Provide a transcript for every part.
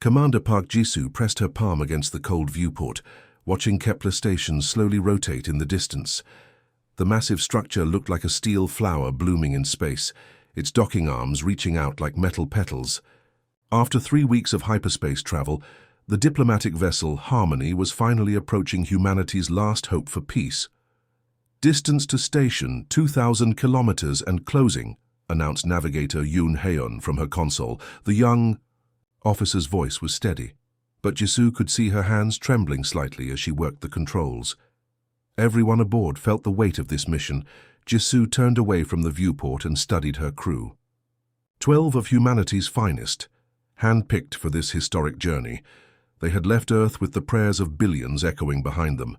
Commander Park Jisoo pressed her palm against the cold viewport, watching Kepler Station slowly rotate in the distance. The massive structure looked like a steel flower blooming in space, its docking arms reaching out like metal petals. After 3 weeks of hyperspace travel, the diplomatic vessel Harmony was finally approaching humanity's last hope for peace. "Distance to station, 2,000 kilometers and closing," announced navigator Yoon Haeun from her console. The young officer's voice was steady, but Jisoo could see her hands trembling slightly as she worked the controls. Everyone aboard felt the weight of this mission. Jisoo turned away from the viewport and studied her crew. 12 of humanity's finest, handpicked for this historic journey. They had left Earth with the prayers of billions echoing behind them.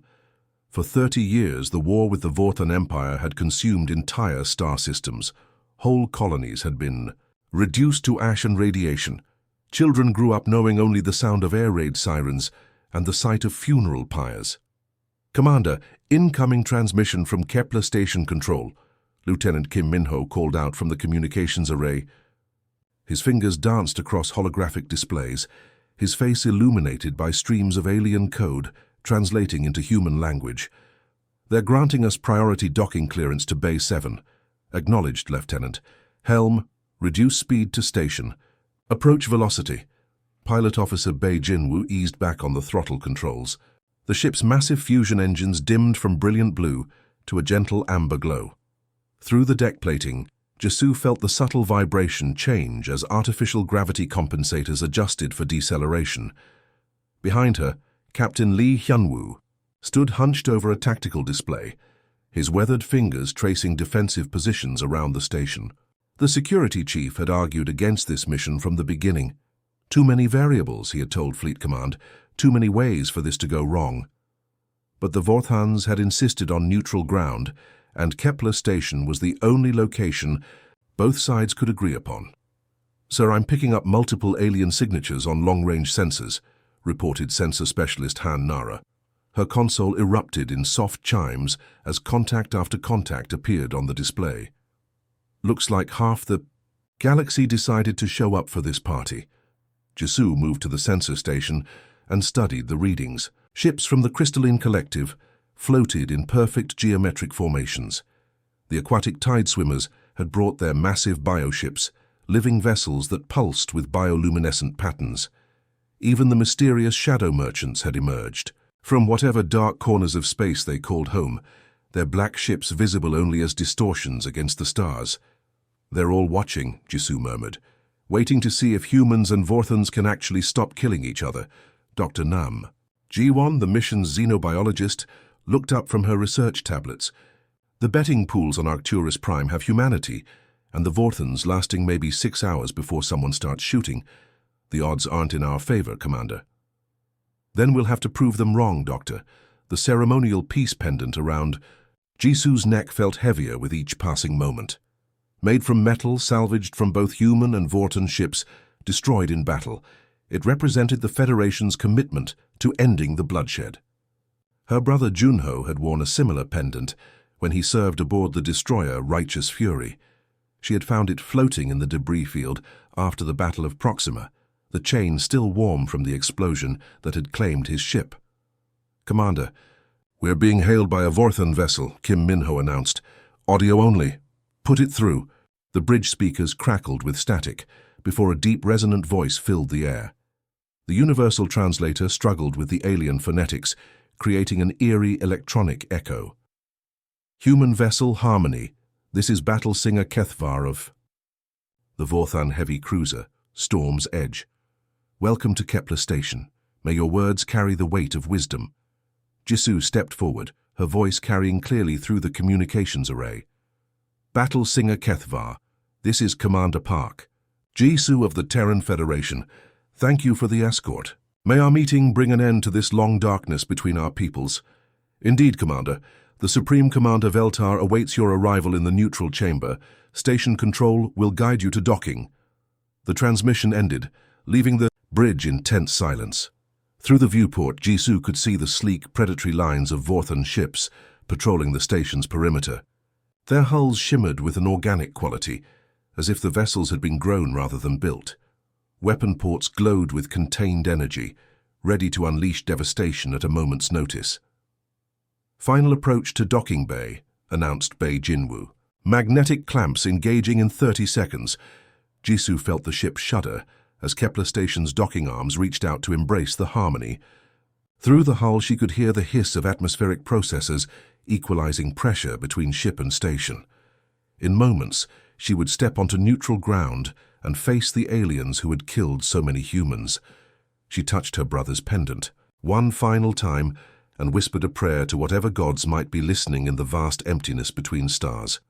For 30 years, the war with the Vorthon Empire had consumed entire star systems. Whole colonies had been reduced to ash and radiation. Children grew up knowing only the sound of air raid sirens and the sight of funeral pyres. "Commander, incoming transmission from Kepler Station Control," Lieutenant Kim Min-ho called out from the communications array. His fingers danced across holographic displays, his face illuminated by streams of alien code translating into human language. "They're granting us priority docking clearance to Bay 7. Acknowledged, Lieutenant. Helm, reduce speed to station. Approach velocity." Pilot Officer Bei Jinwoo eased back on the throttle controls. The ship's massive fusion engines dimmed from brilliant blue to a gentle amber glow. Through the deck plating, Jisoo felt the subtle vibration change as artificial gravity compensators adjusted for deceleration. Behind her, Captain Lee Hyunwoo stood hunched over a tactical display, his weathered fingers tracing defensive positions around the station. The security chief had argued against this mission from the beginning. Too many variables, he had told Fleet Command, too many ways for this to go wrong. But the Vorthans had insisted on neutral ground, and Kepler Station was the only location both sides could agree upon. "Sir, I'm picking up multiple alien signatures on long-range sensors," reported sensor specialist Han Nara. Her console erupted in soft chimes as contact after contact appeared on the display. "Looks like half the galaxy decided to show up for this party." Jisoo moved to the sensor station and studied the readings. Ships from the Crystalline Collective floated in perfect geometric formations. The aquatic tide swimmers had brought their massive bioships, living vessels that pulsed with bioluminescent patterns. Even the mysterious shadow merchants had emerged. From whatever dark corners of space they called home, their black ships visible only as distortions against the stars. "They're all watching," Jisoo murmured, "waiting to see if humans and Vorthans can actually stop killing each other." Dr. Nam, Ji-won, the mission's xenobiologist, looked up from her research tablets. "The betting pools on Arcturus Prime have humanity, and the Vorthans lasting maybe 6 hours before someone starts shooting. The odds aren't in our favor, Commander." "Then we'll have to prove them wrong, Doctor." The ceremonial peace pendant around Jisoo's neck felt heavier with each passing moment. Made from metal salvaged from both human and Vorthon ships, destroyed in battle, it represented the Federation's commitment to ending the bloodshed. Her brother Junho had worn a similar pendant when he served aboard the destroyer Righteous Fury. She had found it floating in the debris field after the Battle of Proxima, the chain still warm from the explosion that had claimed his ship. "Commander, we're being hailed by a Vorthon vessel," Kim Min-ho announced. "Audio only. Put it through." The bridge speakers crackled with static before a deep resonant voice filled the air. The universal translator struggled with the alien phonetics, creating an eerie electronic echo. "Human vessel Harmony, this is Battle Singer Kethvar of the Vorthon heavy cruiser, Storm's Edge. Welcome to Kepler Station. May your words carry the weight of wisdom." Jisoo stepped forward, her voice carrying clearly through the communications array. "Battle Singer Kethvar, this is Commander Park. Jisoo of the Terran Federation, thank you for the escort. May our meeting bring an end to this long darkness between our peoples." "Indeed, Commander. The Supreme Commander Veltar awaits your arrival in the neutral chamber. Station control will guide you to docking." The transmission ended, leaving the bridge in tense silence. Through the viewport, Jisoo could see the sleek, predatory lines of Vorthon ships patrolling the station's perimeter. Their hulls shimmered with an organic quality, as if the vessels had been grown rather than built. Weapon ports glowed with contained energy, ready to unleash devastation at a moment's notice. Final approach to docking bay, announced Bei Jinwu. Magnetic clamps engaging in 30 seconds. Jisoo felt the ship shudder as Kepler Station's docking arms reached out to embrace the harmony. Through the hull she could hear the hiss of atmospheric processors equalizing pressure between ship and station. In moments, she would step onto neutral ground and face the aliens who had killed so many humans. She touched her brother's pendant one final time and whispered a prayer to whatever gods might be listening in the vast emptiness between stars.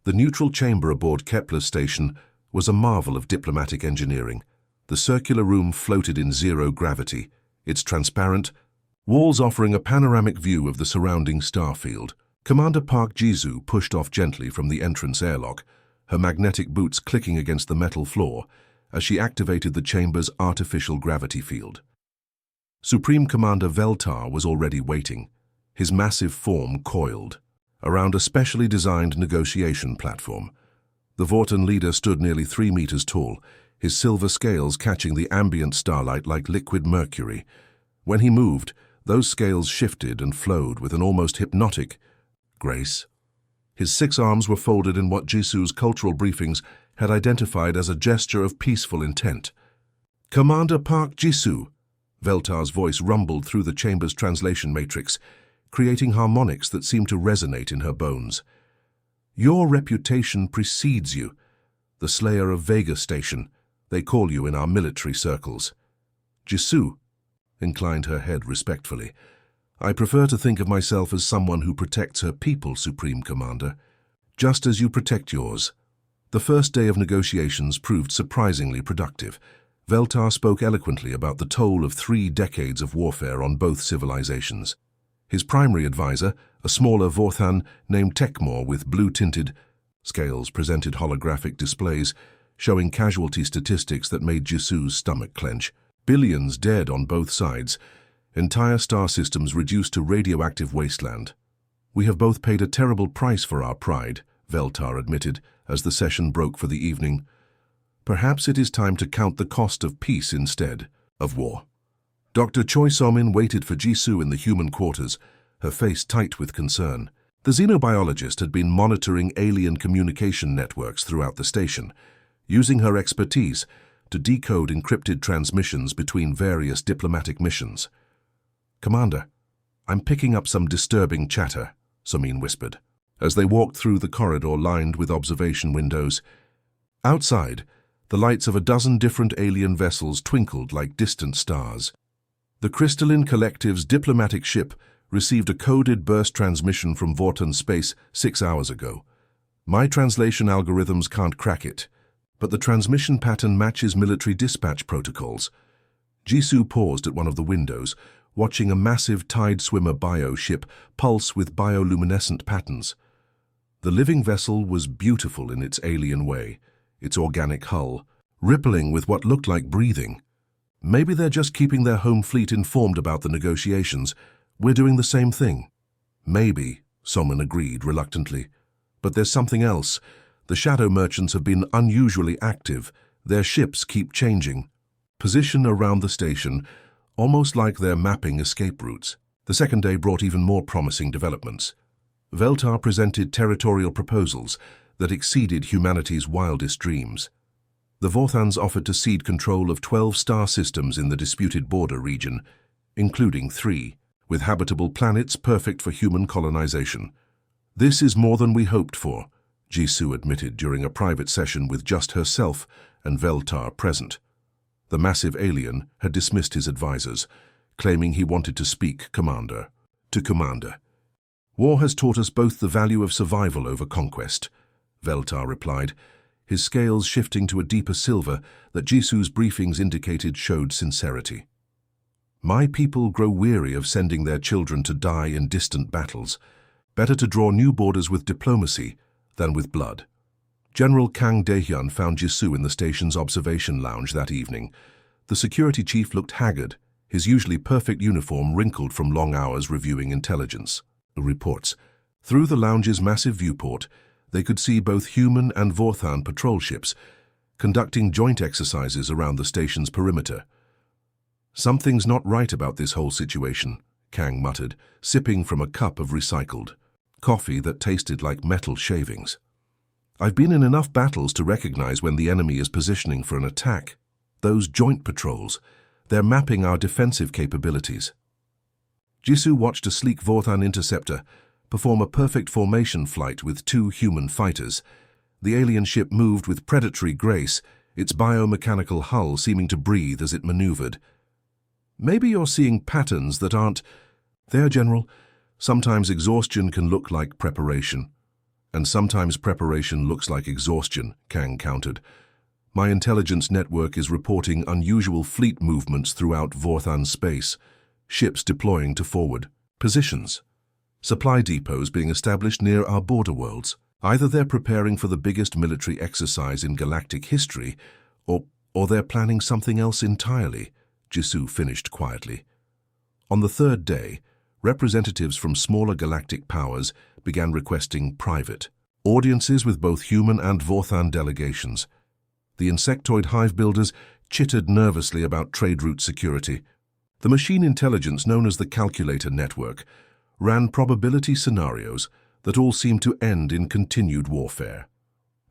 The neutral chamber aboard Kepler's station was a marvel of diplomatic engineering. The circular room floated in zero gravity, its transparent walls offering a panoramic view of the surrounding star field. Commander Park Jisoo pushed off gently from the entrance airlock, her magnetic boots clicking against the metal floor as she activated the chamber's artificial gravity field. Supreme Commander Veltar was already waiting, his massive form coiled around a specially designed negotiation platform. The Vorten leader stood nearly 3 meters tall, his silver scales catching the ambient starlight like liquid mercury. When he moved, those scales shifted and flowed with an almost hypnotic grace. His 6 arms were folded in what Jisoo's cultural briefings had identified as a gesture of peaceful intent. "Commander Park Jisoo," Veltar's voice rumbled through the chamber's translation matrix, creating harmonics that seemed to resonate in her bones. "Your reputation precedes you. The Slayer of Vega Station, they call you in our military circles." Jisoo inclined her head respectfully. "I prefer to think of myself as someone who protects her people, Supreme Commander, just as you protect yours." The first day of negotiations proved surprisingly productive. Veltar spoke eloquently about the toll of 3 decades of warfare on both civilizations. His primary advisor, a smaller Vorthan named Tekmor with blue-tinted scales, presented holographic displays showing casualty statistics that made Jisoo's stomach clench. Billions dead on both sides, entire star systems reduced to radioactive wasteland. "We have both paid a terrible price for our pride," Veltar admitted as the session broke for the evening. "Perhaps it is time to count the cost of peace instead of war." Dr. Choi So-min waited for Jisoo in the human quarters, her face tight with concern. The xenobiologist had been monitoring alien communication networks throughout the station, using her expertise to decode encrypted transmissions between various diplomatic missions. "Commander, I'm picking up some disturbing chatter," So-min whispered, as they walked through the corridor lined with observation windows. Outside, the lights of a dozen different alien vessels twinkled like distant stars. The Crystalline Collective's diplomatic ship received a coded burst transmission from Vorten space 6 hours ago. My translation algorithms can't crack it, but the transmission pattern matches military dispatch protocols. Jisoo paused at one of the windows, watching a massive tide swimmer bio ship pulse with bioluminescent patterns. The living vessel was beautiful in its alien way, its organic hull rippling with what looked like breathing. "Maybe they're just keeping their home fleet informed about the negotiations. We're doing the same thing." "Maybe," Soman agreed reluctantly. "But there's something else. The shadow merchants have been unusually active. Their ships keep changing position around the station, almost like they're mapping escape routes." The second day brought even more promising developments. Veltar presented territorial proposals that exceeded humanity's wildest dreams. The Vorthans offered to cede control of 12 star systems in the disputed border region, including 3, with habitable planets perfect for human colonization. "This is more than we hoped for," Jisoo admitted during a private session with just herself and Veltar present. The massive alien had dismissed his advisors, claiming he wanted to speak Commander to Commander. "War has taught us both the value of survival over conquest," Veltar replied, his scales shifting to a deeper silver that Jisoo's briefings indicated showed sincerity. "My people grow weary of sending their children to die in distant battles. Better to draw new borders with diplomacy than with blood." General Kang Daehyun found Jisoo in the station's observation lounge that evening. The security chief looked haggard, his usually perfect uniform wrinkled from long hours reviewing intelligence reports. Through the lounge's massive viewport, they could see both human and Vorthan patrol ships, conducting joint exercises around the station's perimeter. "Something's not right about this whole situation," Kang muttered, sipping from a cup of recycled coffee that tasted like metal shavings. "I've been in enough battles to recognize when the enemy is positioning for an attack. Those joint patrols, they're mapping our defensive capabilities." Jisoo watched a sleek Vorthan interceptor perform a perfect formation flight with 2 human fighters. The alien ship moved with predatory grace, its biomechanical hull seeming to breathe as it maneuvered. "Maybe you're seeing patterns that aren't there, General. Sometimes exhaustion can look like preparation. And sometimes preparation looks like exhaustion," Kang countered. "My intelligence network is reporting unusual fleet movements throughout Vorthan space, ships deploying to forward positions. Supply depots being established near our border worlds. Either they're preparing for the biggest military exercise in galactic history, or they're planning something else entirely," Jisoo finished quietly. On the 3rd day, representatives from smaller galactic powers began requesting private audiences with both human and Vorthan delegations. The insectoid hive builders chittered nervously about trade route security. The machine intelligence known as the Calculator Network ran probability scenarios that all seemed to end in continued warfare.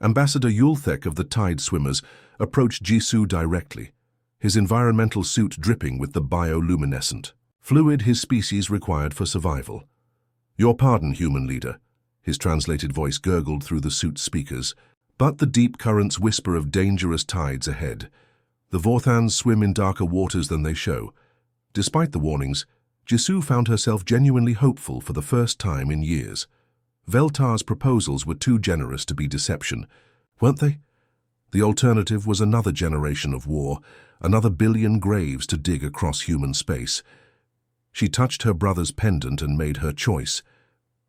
Ambassador Yulthek of the Tide Swimmers approached Jisoo directly, his environmental suit dripping with the bioluminescent fluid his species required for survival. "Your pardon, human leader," his translated voice gurgled through the suit's speakers, but the deep currents whisper of dangerous tides ahead. The Vorthans swim in darker waters than they show. Despite the warnings, Jisoo found herself genuinely hopeful for the first time in years. Veltar's proposals were too generous to be deception, weren't they? The alternative was another generation of war, another billion graves to dig across human space. She touched her brother's pendant and made her choice.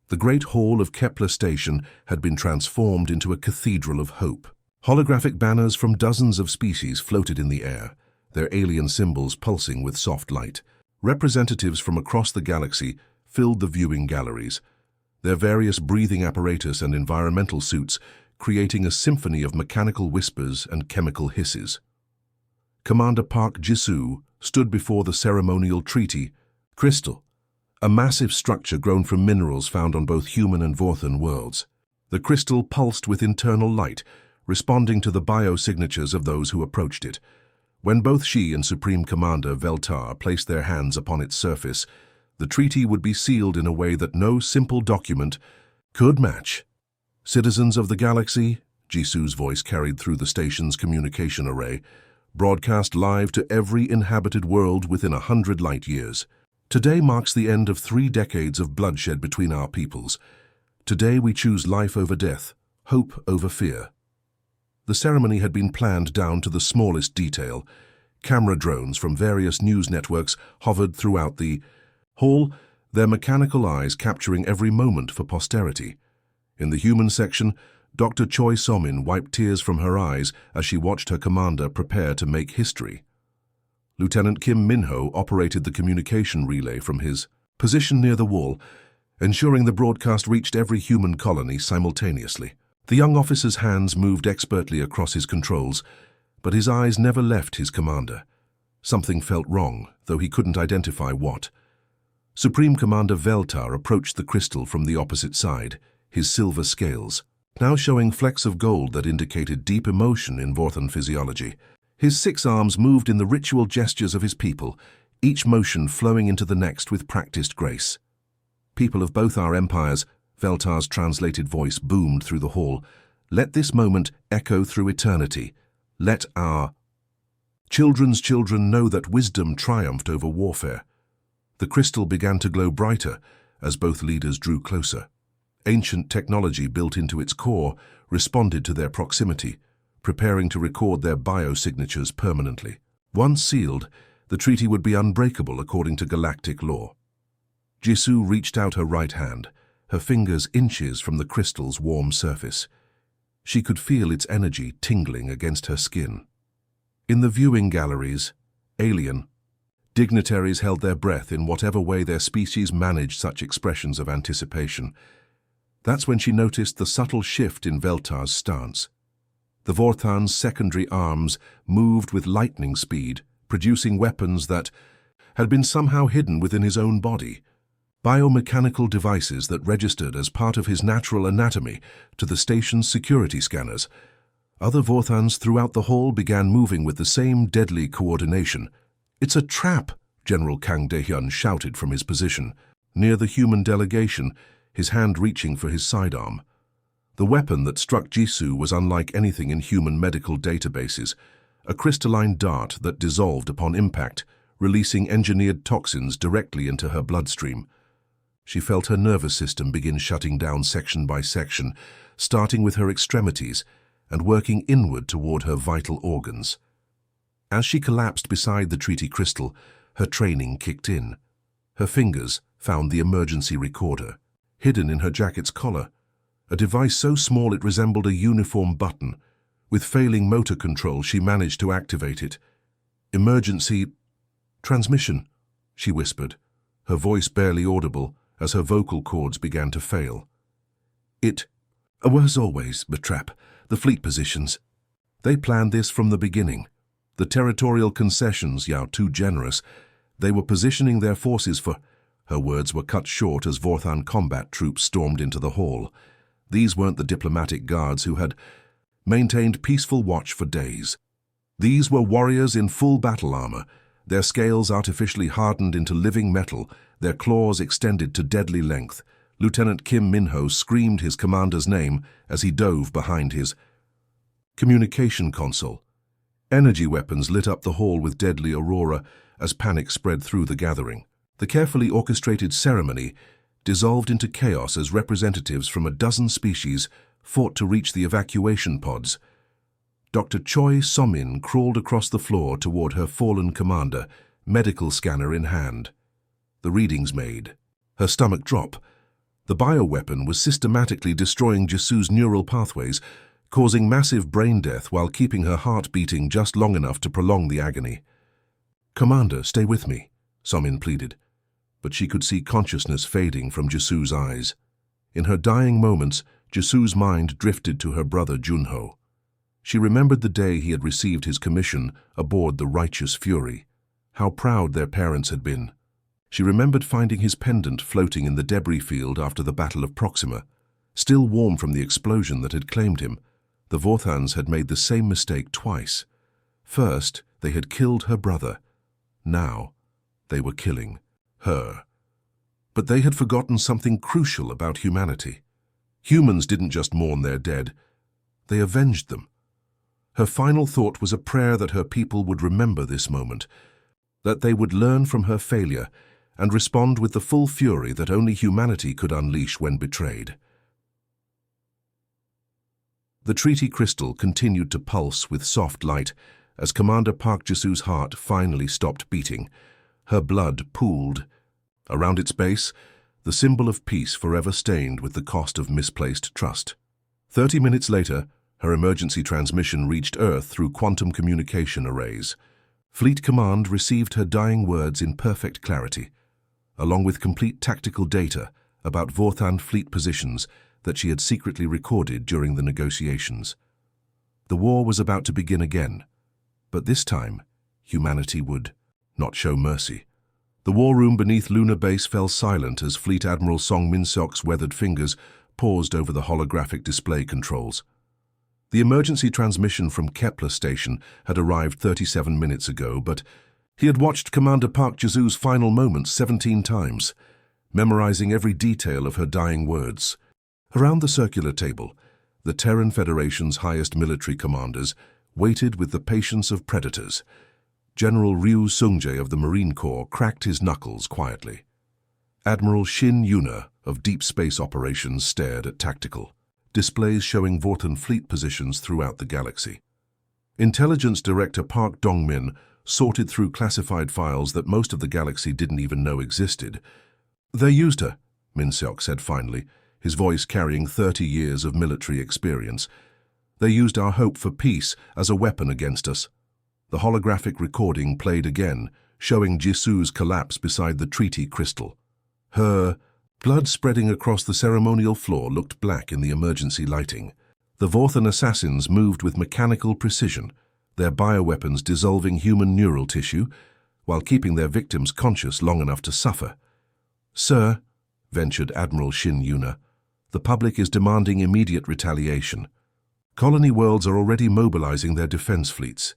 The great hall of Kepler Station had been transformed into a cathedral of hope. Holographic banners from dozens of species floated in the air, their alien symbols pulsing with soft light. Representatives from across the galaxy filled the viewing galleries, their various breathing apparatus and environmental suits creating a symphony of mechanical whispers and chemical hisses. Commander Park Jisoo stood before the ceremonial treaty crystal, a massive structure grown from minerals found on both human and Vorthan worlds. The crystal pulsed with internal light, responding to the biosignatures of those who approached it. When both she and Supreme Commander Veltar placed their hands upon its surface, the treaty would be sealed in a way that no simple document could match. "Citizens of the galaxy," Jisoo's voice carried through the station's communication array, broadcast live to every inhabited world within 100 light years. "Today marks the end of 3 decades of bloodshed between our peoples. Today we choose life over death, hope over fear." The ceremony had been planned down to the smallest detail. Camera drones from various news networks hovered throughout the hall, their mechanical eyes capturing every moment for posterity. In the human section, Dr. Choi Somin wiped tears from her eyes as she watched her commander prepare to make history. Lieutenant Kim Minho operated the communication relay from his position near the wall, ensuring the broadcast reached every human colony simultaneously. The young officer's hands moved expertly across his controls, but his eyes never left his commander. Something felt wrong, though he couldn't identify what. Supreme Commander Veltar approached the crystal from the opposite side, his silver scales now showing flecks of gold that indicated deep emotion in Vorthan physiology. His 6 arms moved in the ritual gestures of his people, each motion flowing into the next with practiced grace. "People of both our empires," Veltar's translated voice boomed through the hall, "let this moment echo through eternity. Let our children's children know that wisdom triumphed over warfare." The crystal began to glow brighter as both leaders drew closer. Ancient technology built into its core responded to their proximity, preparing to record their biosignatures permanently. Once sealed, the treaty would be unbreakable according to galactic law. Jisoo reached out her right hand, her fingers inches from the crystal's warm surface. She could feel its energy tingling against her skin. In the viewing galleries, alien dignitaries held their breath in whatever way their species managed such expressions of anticipation. That's when she noticed the subtle shift in Veltar's stance. The Vorthan's secondary arms moved with lightning speed, producing weapons that had been somehow hidden within his own body. Biomechanical devices that registered as part of his natural anatomy to the station's security scanners. Other Vorthans throughout the hall began moving with the same deadly coordination. "It's a trap!" General Kang Daehyun shouted from his position, near the human delegation, his hand reaching for his sidearm. The weapon that struck Jisoo was unlike anything in human medical databases, a crystalline dart that dissolved upon impact, releasing engineered toxins directly into her bloodstream. She felt her nervous system begin shutting down section by section, starting with her extremities and working inward toward her vital organs. As she collapsed beside the treaty crystal, her training kicked in. Her fingers found the emergency recorder, hidden in her jacket's collar, a device so small it resembled a uniform button. With failing motor control, she managed to activate it. "Emergency transmission," she whispered, her voice barely audible as her vocal cords began to fail. "It was always a trap, the fleet positions. They planned this from the beginning. The territorial concessions, too generous. They were positioning their forces for—" Her words were cut short as Vorthan combat troops stormed into the hall. These weren't the diplomatic guards who had maintained peaceful watch for days. These were warriors in full battle armor, their scales artificially hardened into living metal, their claws extended to deadly length. Lieutenant Kim Min-ho screamed his commander's name as he dove behind his communication console. Energy weapons lit up the hall with deadly aurora as panic spread through the gathering. The carefully orchestrated ceremony dissolved into chaos as representatives from a dozen species fought to reach the evacuation pods. Dr. Choi So-min crawled across the floor toward her fallen commander, medical scanner in hand. The readings made. Her stomach drop. The bioweapon was systematically destroying Jisoo's neural pathways, causing massive brain death while keeping her heart beating just long enough to prolong the agony. "Commander, stay with me," So-min pleaded, but she could see consciousness fading from Jisoo's eyes. In her dying moments, Jisoo's mind drifted to her brother Junho. She remembered the day he had received his commission aboard the Righteous Fury. How proud their parents had been. She remembered finding his pendant floating in the debris field after the Battle of Proxima, still warm from the explosion that had claimed him. The Vorthans had made the same mistake twice. First, they had killed her brother. Now, they were killing her. But they had forgotten something crucial about humanity. Humans didn't just mourn their dead, they avenged them. Her final thought was a prayer that her people would remember this moment, that they would learn from her failure and respond with the full fury that only humanity could unleash when betrayed. The treaty crystal continued to pulse with soft light as Commander Park Jisoo's heart finally stopped beating. Her blood pooled. Around its base, the symbol of peace forever stained with the cost of misplaced trust. 30 minutes later, her emergency transmission reached Earth through quantum communication arrays. Fleet Command received her dying words in perfect clarity, along with complete tactical data about Vorthan fleet positions that she had secretly recorded during the negotiations. The war was about to begin again, but this time, humanity would not show mercy. The war room beneath Lunar Base fell silent as Fleet Admiral Song Min-seok's weathered fingers paused over the holographic display controls. The emergency transmission from Kepler Station had arrived 37 minutes ago, but he had watched Commander Park Jisoo's final moments 17 times, memorizing every detail of her dying words. Around the circular table, the Terran Federation's highest military commanders waited with the patience of predators. General Ryu Sung-jae of the Marine Corps cracked his knuckles quietly. Admiral Shin Yuna of Deep Space Operations stared at tactical displays showing Vorthan fleet positions throughout the galaxy. Intelligence Director Park Dong-min sorted through classified files that most of the galaxy didn't even know existed. "They used her," Min-seok said finally, his voice carrying 30 years of military experience. "They used our hope for peace as a weapon against us." The holographic recording played again, showing Jisoo's collapse beside the treaty crystal. Her blood spreading across the ceremonial floor looked black in the emergency lighting. The Vorthan assassins moved with mechanical precision, their bioweapons dissolving human neural tissue while keeping their victims conscious long enough to suffer. "Sir," ventured Admiral Shin Yuna, "the public is demanding immediate retaliation. Colony worlds are already mobilizing their defense fleets."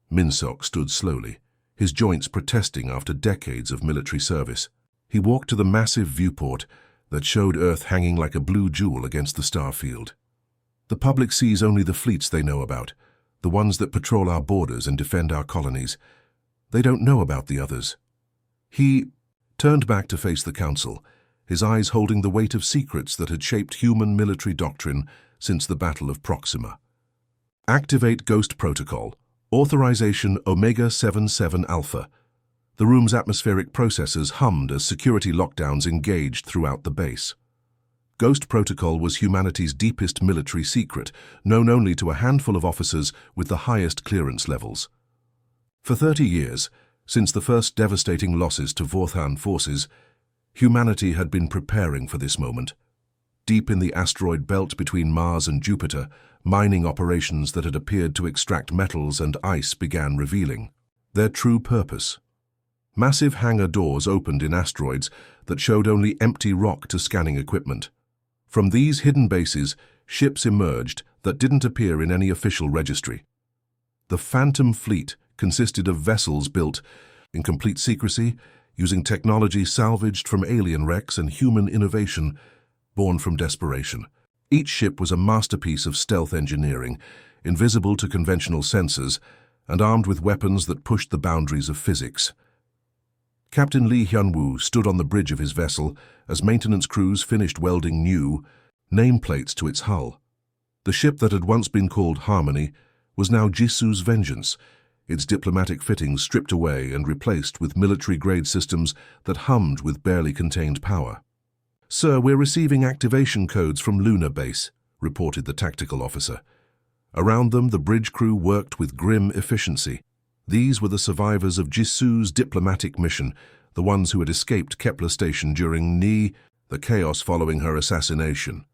Minsok stood slowly, his joints protesting after decades of military service. He walked to the massive viewport that showed Earth hanging like a blue jewel against the star field. "The public sees only the fleets they know about, the ones that patrol our borders and defend our colonies. They don't know about the others." He turned back to face the Council, his eyes holding the weight of secrets that had shaped human military doctrine since the Battle of Proxima. "Activate Ghost Protocol. Authorization Omega-77 Alpha." The room's atmospheric processors hummed as security lockdowns engaged throughout the base. Ghost Protocol was humanity's deepest military secret, known only to a handful of officers with the highest clearance levels. For 30 years, since the first devastating losses to Vorthan forces, humanity had been preparing for this moment. Deep in the asteroid belt between Mars and Jupiter, mining operations that had appeared to extract metals and ice began revealing their true purpose. Massive hangar doors opened in asteroids that showed only empty rock to scanning equipment. From these hidden bases, ships emerged that didn't appear in any official registry. The Phantom Fleet consisted of vessels built in complete secrecy, using technology salvaged from alien wrecks and human innovation born from desperation. Each ship was a masterpiece of stealth engineering, invisible to conventional sensors, and armed with weapons that pushed the boundaries of physics. Captain Lee Hyun-woo stood on the bridge of his vessel as maintenance crews finished welding new nameplates to its hull. The ship that had once been called Harmony was now Jisu's Vengeance, its diplomatic fittings stripped away and replaced with military-grade systems that hummed with barely contained power. "Sir, we're receiving activation codes from Lunar Base," reported the tactical officer. Around them, the bridge crew worked with grim efficiency. These were the survivors of Jisu's diplomatic mission, the ones who had escaped Kepler Station during the chaos following her assassination.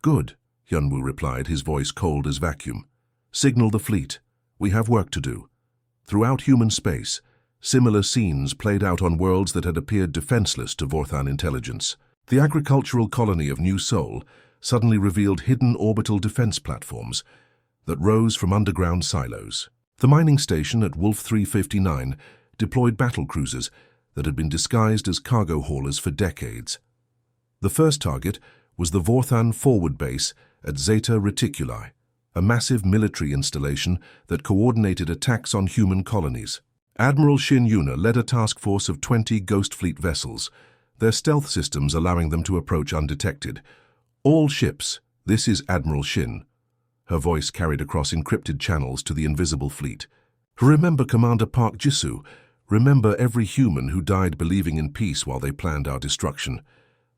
"Good," Hyun-woo replied, his voice cold as vacuum. "Signal the fleet. We have work to do." Throughout human space, similar scenes played out on worlds that had appeared defenseless to Vorthan intelligence. The agricultural colony of New Seoul suddenly revealed hidden orbital defense platforms that rose from underground silos. The mining station at Wolf 359 deployed battle cruisers that had been disguised as cargo haulers for decades. The first target was the Vorthan forward base at Zeta Reticuli, a massive military installation that coordinated attacks on human colonies. Admiral Shin Yuna led a task force of 20 Ghost Fleet vessels, their stealth systems allowing them to approach undetected. "All ships, this is Admiral Shin." Her voice carried across encrypted channels to the invisible fleet. "Remember Commander Park Jisu. Remember every human who died believing in peace while they planned our destruction."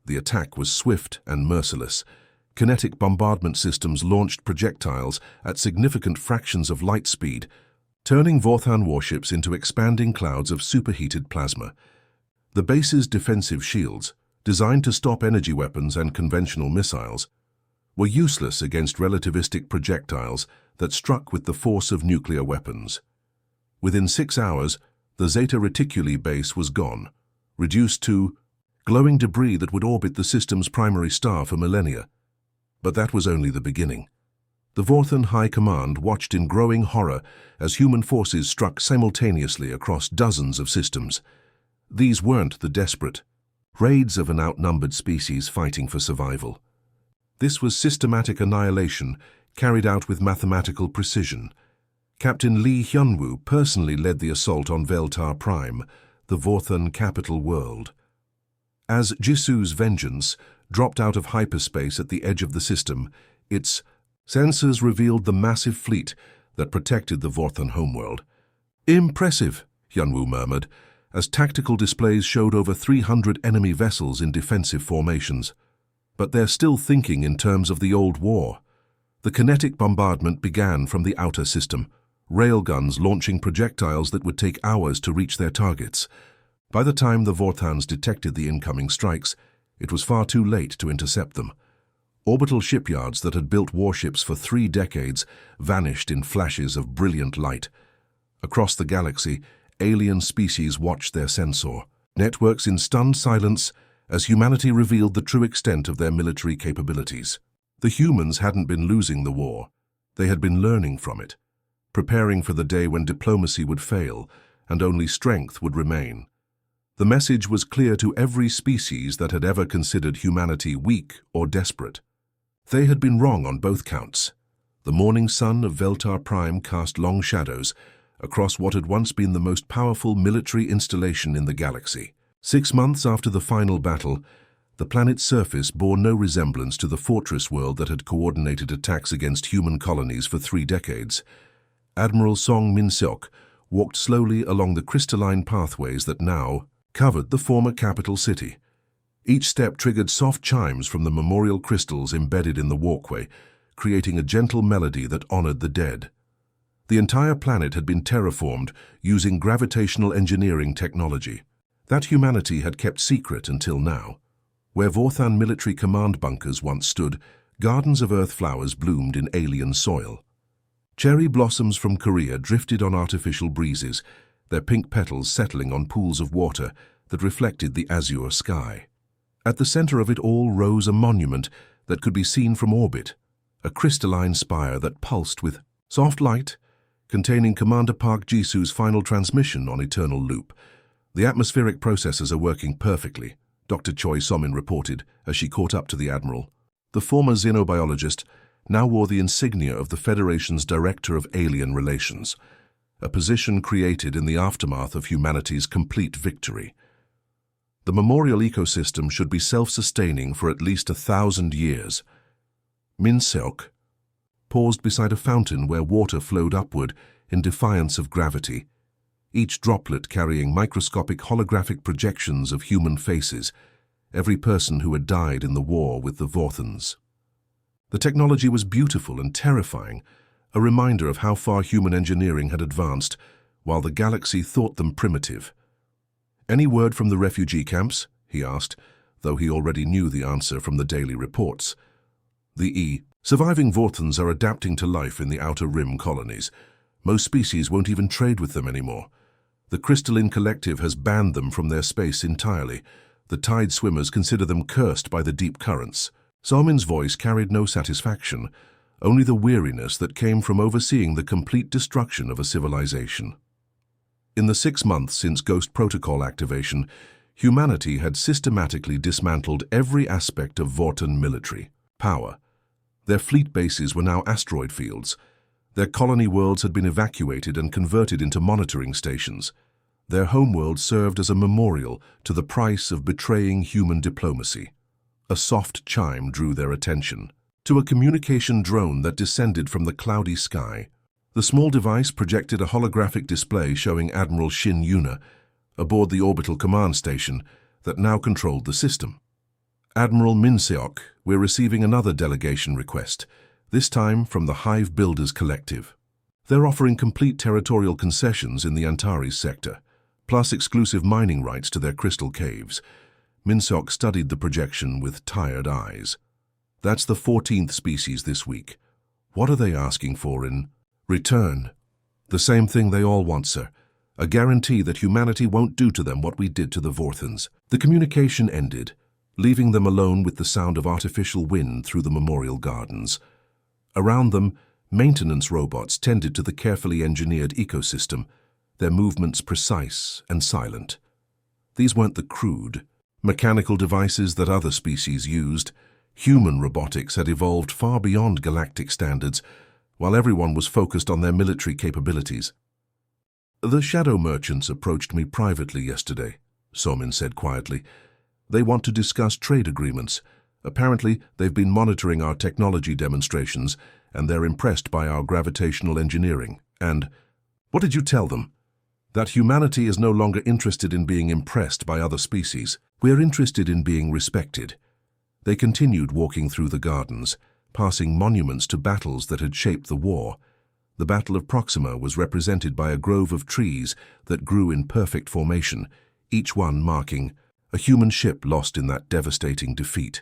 The attack was swift and merciless. Kinetic bombardment systems launched projectiles at significant fractions of light speed, turning Vorthan warships into expanding clouds of superheated plasma. The base's defensive shields, designed to stop energy weapons and conventional missiles, were useless against relativistic projectiles that struck with the force of nuclear weapons. Within 6 hours, the Zeta Reticuli base was gone, reduced to glowing debris that would orbit the system's primary star for millennia. But that was only the beginning. The Vorthan High Command watched in growing horror as human forces struck simultaneously across dozens of systems. These weren't the desperate raids of an outnumbered species fighting for survival. This was systematic annihilation carried out with mathematical precision. Captain Lee Hyun-woo personally led the assault on Veltar Prime, the Vorthan capital world. As Jisu's Vengeance dropped out of hyperspace at the edge of the system, its sensors revealed the massive fleet that protected the Vorthan homeworld. "Impressive," Hyun-woo murmured, as tactical displays showed over 300 enemy vessels in defensive formations. But they're still thinking in terms of the old war. The kinetic bombardment began from the outer system, railguns launching projectiles that would take hours to reach their targets. By the time the Vorthans detected the incoming strikes, it was far too late to intercept them. Orbital shipyards that had built warships for 3 decades vanished in flashes of brilliant light. Across the galaxy, alien species watched their censor, networks in stunned silence as humanity revealed the true extent of their military capabilities. The humans hadn't been losing the war. They had been learning from it, preparing for the day when diplomacy would fail and only strength would remain. The message was clear to every species that had ever considered humanity weak or desperate. They had been wrong on both counts. The morning sun of Veltar Prime cast long shadows across what had once been the most powerful military installation in the galaxy. 6 months after the final battle, the planet's surface bore no resemblance to the fortress world that had coordinated attacks against human colonies for 3 decades. Admiral Song Min-seok walked slowly along the crystalline pathways that now covered the former capital city. Each step triggered soft chimes from the memorial crystals embedded in the walkway, creating a gentle melody that honored the dead. The entire planet had been terraformed using gravitational engineering technology that humanity had kept secret until now. Where Vorthan military command bunkers once stood, gardens of earth flowers bloomed in alien soil. Cherry blossoms from Korea drifted on artificial breezes, their pink petals settling on pools of water that reflected the azure sky. At the center of it all rose a monument that could be seen from orbit, a crystalline spire that pulsed with soft light, containing Commander Park Jisoo's final transmission on eternal loop. "The atmospheric processes are working perfectly," Dr. Choi Somin reported as she caught up to the Admiral. The former xenobiologist now wore the insignia of the Federation's Director of Alien Relations, a position created in the aftermath of humanity's complete victory. The memorial ecosystem should be self-sustaining for at least 1,000 years. Min-seok paused beside a fountain where water flowed upward in defiance of gravity, each droplet carrying microscopic holographic projections of human faces, every person who had died in the war with the Vorthans. The technology was beautiful and terrifying, a reminder of how far human engineering had advanced, while the galaxy thought them primitive. "Any word from the refugee camps?" he asked, though he already knew the answer from the daily reports. Surviving Vorthans are adapting to life in the Outer Rim colonies. Most species won't even trade with them anymore. The Crystalline Collective has banned them from their space entirely. The tide swimmers consider them cursed by the deep currents." Salmin's voice carried no satisfaction, only the weariness that came from overseeing the complete destruction of a civilization. In the 6 months since Ghost Protocol activation, humanity had systematically dismantled every aspect of Vortan military power. Their fleet bases were now asteroid fields. Their colony worlds had been evacuated and converted into monitoring stations. Their homeworld served as a memorial to the price of betraying human diplomacy. A soft chime drew their attention to a communication drone that descended from the cloudy sky. The small device projected a holographic display showing Admiral Shin Yuna aboard the orbital command station that now controlled the system. "Admiral Min-seok, we're receiving another delegation request, this time from the Hive Builders Collective. They're offering complete territorial concessions in the Antares sector, plus exclusive mining rights to their crystal caves." Min-seok studied the projection with tired eyes. "That's the 14th species this week. What are they asking for in return?" "The same thing they all want, sir. A guarantee that humanity won't do to them what we did to the Vorthans." The communication ended, leaving them alone with the sound of artificial wind through the memorial gardens. Around them, maintenance robots tended to the carefully engineered ecosystem, their movements precise and silent. These weren't the crude, mechanical devices that other species used. Human robotics had evolved far beyond galactic standards, while everyone was focused on their military capabilities. "The shadow merchants approached me privately yesterday," Somin said quietly. "They want to discuss trade agreements. Apparently, they've been monitoring our technology demonstrations, and they're impressed by our gravitational engineering. And what did you tell them?" "That humanity is no longer interested in being impressed by other species. We're interested in being respected." They continued walking through the gardens, passing monuments to battles that had shaped the war. The Battle of Proxima was represented by a grove of trees that grew in perfect formation, each one marking a human ship lost in that devastating defeat.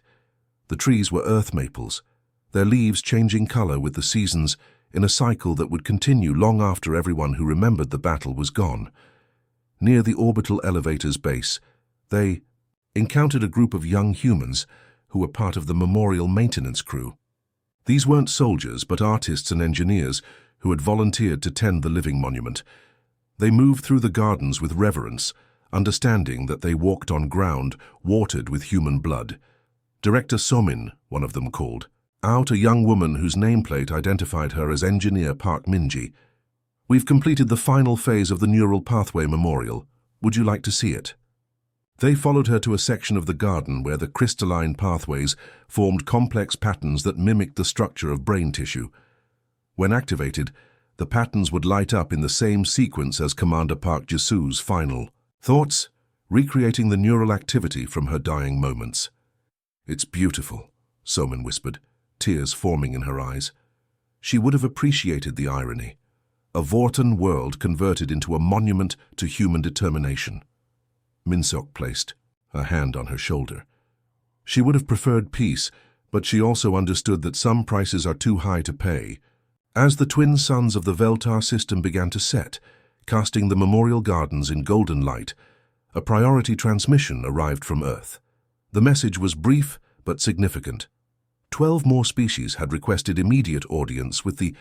The trees were earth maples, their leaves changing color with the seasons in a cycle that would continue long after everyone who remembered the battle was gone. Near the orbital elevator's base, they encountered a group of young humans who were part of the memorial maintenance crew. These weren't soldiers, but artists and engineers who had volunteered to tend the living monument. They moved through the gardens with reverence, understanding that they walked on ground watered with human blood. Director Somin, one of them called out a young woman whose nameplate identified her as Engineer Park Minji. "We've completed the final phase of the Neural Pathway Memorial. Would you like to see it?" They followed her to a section of the garden where the crystalline pathways formed complex patterns that mimicked the structure of brain tissue. When activated, the patterns would light up in the same sequence as Commander Park Jisu's final thoughts, recreating the neural activity from her dying moments. "It's beautiful," Somin whispered, tears forming in her eyes. She would have appreciated the irony. A Vorten world converted into a monument to human determination. Minsok placed a hand on her shoulder. She would have preferred peace, but she also understood that some prices are too high to pay. As the twin suns of the Veltar system began to set, casting the memorial gardens in golden light, a priority transmission arrived from Earth. The message was brief but significant. 12 more species had requested immediate audience with the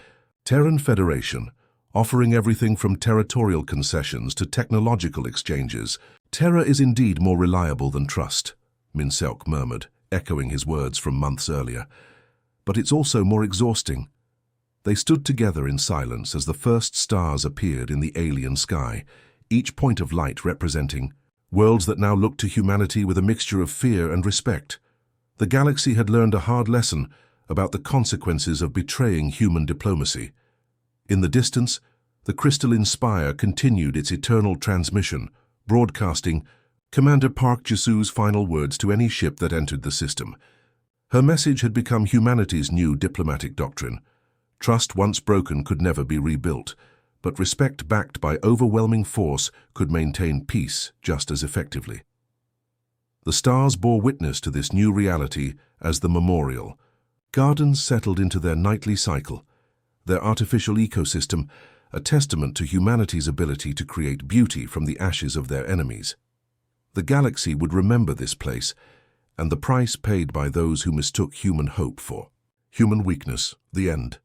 Terran Federation, offering everything from territorial concessions to technological exchanges. "Terra is indeed more reliable than trust," Minsok murmured, echoing his words from months earlier. "But it's also more exhausting." They stood together in silence as the first stars appeared in the alien sky, each point of light representing worlds that now looked to humanity with a mixture of fear and respect. The galaxy had learned a hard lesson about the consequences of betraying human diplomacy. In the distance, the crystalline spire continued its eternal transmission, broadcasting Commander Park Jisu's final words to any ship that entered the system. Her message had become humanity's new diplomatic doctrine. Trust once broken could never be rebuilt, but respect backed by overwhelming force could maintain peace just as effectively. The stars bore witness to this new reality as the memorial. Gardens settled into their nightly cycle, their artificial ecosystem a testament to humanity's ability to create beauty from the ashes of their enemies. The galaxy would remember this place and the price paid by those who mistook human hope for human weakness. The end.